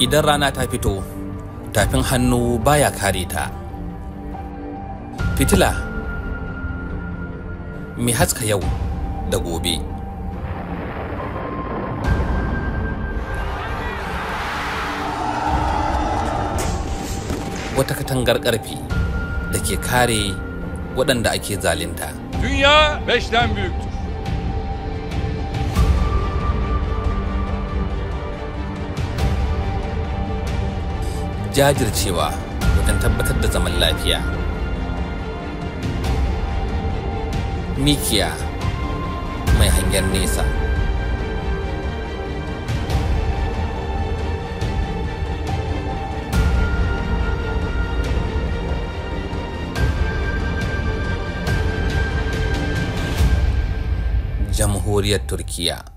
Idan rana ta fito, tafin hannu baya kare ta. Fitila mai haska yau da gobe. Wata katangar ƙarfi da ke kare waɗanda ake zalunta. Dünya 5'ten büyüktür. Jajircewa wajen tabbatar da zaman lafiya. Mikiya mai hangen nesa. Jamhuriyar Turkiya.